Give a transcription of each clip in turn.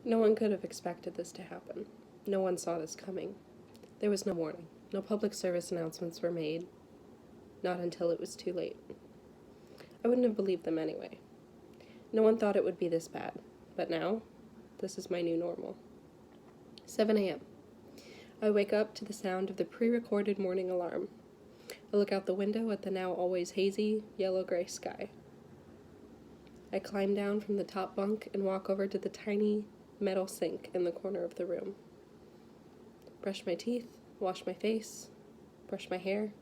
No one could have expected this to happen. No one saw this coming. There was no warning. No public service announcements were made. Not until it was too late. I wouldn't have believed them anyway. No one thought it would be this bad. But now, this is my new normal. 7 a.m. I wake up to the sound of the pre-recorded morning alarm. I look out the window at the now always hazy, yellow-gray sky. I climb down from the top bunk and walk over to the tiny metal sink in the corner of the room. Brush my teeth, wash my face, brush my hair,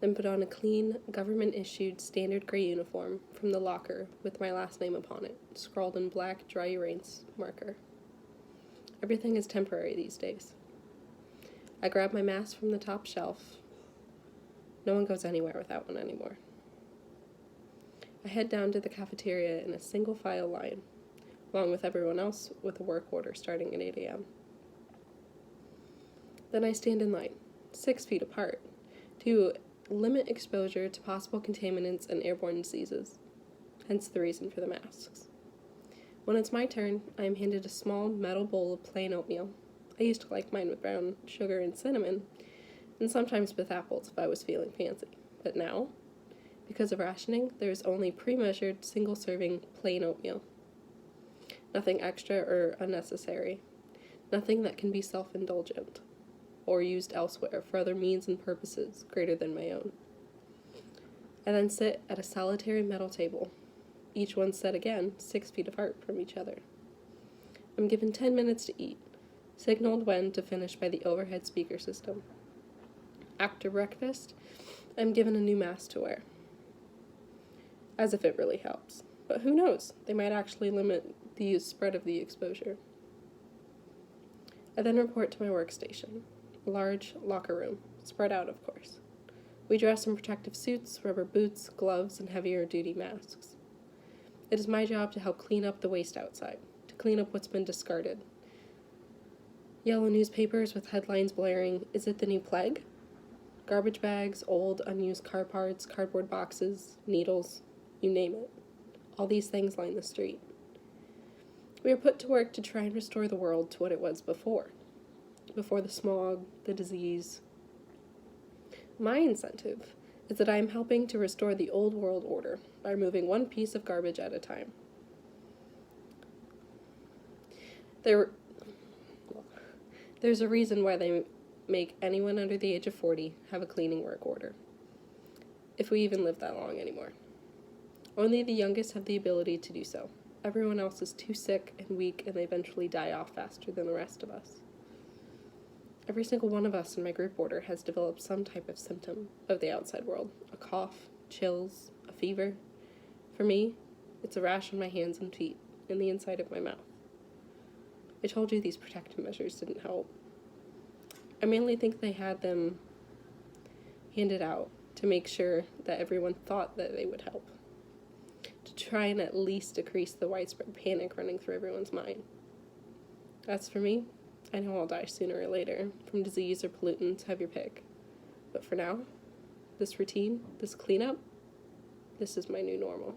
then put on a clean, government-issued standard gray uniform from the locker with my last name upon it, scrawled in black dry erase marker. Everything is temporary these days. I grab my mask from the top shelf. No one goes anywhere without one anymore. I head down to the cafeteria in a single file line, along with everyone else with a work order starting at 8 a.m. Then I stand in line, 6 feet apart, to limit exposure to possible contaminants and airborne diseases, hence the reason for the masks. When it's my turn, I am handed a small metal bowl of plain oatmeal. I used to like mine with brown sugar and cinnamon, and sometimes with apples if I was feeling fancy. But now, because of rationing, there is only pre-measured, single-serving plain oatmeal. Nothing extra or unnecessary. Nothing that can be self-indulgent or used elsewhere for other means and purposes greater than my own. I then sit at a solitary metal table, each one set again 6 feet apart from each other. I'm given 10 minutes to eat, signaled when to finish by the overhead speaker system. After breakfast, I'm given a new mask to wear. As if it really helps. But who knows? They might actually limit the spread of the exposure. I then report to my workstation. A large locker room, spread out of course. We dress in protective suits, rubber boots, gloves, and heavier duty masks. It is my job to help clean up the waste outside, to clean up what's been discarded. Yellow newspapers with headlines blaring, "Is it the new plague?" Garbage bags, old, unused car parts, cardboard boxes, needles, you name it. All these things line the street. We are put to work to try and restore the world to what it was before the smog, the disease. My incentive is that I am helping to restore the old world order by removing one piece of garbage at a time. There's a reason why they make anyone under the age of 40 have a cleaning work order, if we even live that long anymore. Only the youngest have the ability to do so. Everyone else is too sick and weak, and they eventually die off faster than the rest of us. Every single one of us in my group order has developed some type of symptom of the outside world. A cough, chills, a fever. For me, it's a rash on my hands and feet, and the inside of my mouth. I told you these protective measures didn't help. I mainly think they had them handed out to make sure that everyone thought that they would help, to try and at least decrease the widespread panic running through everyone's mind. As for me, I know I'll die sooner or later, from disease or pollutants, have your pick. But for now, this routine, this cleanup, this is my new normal.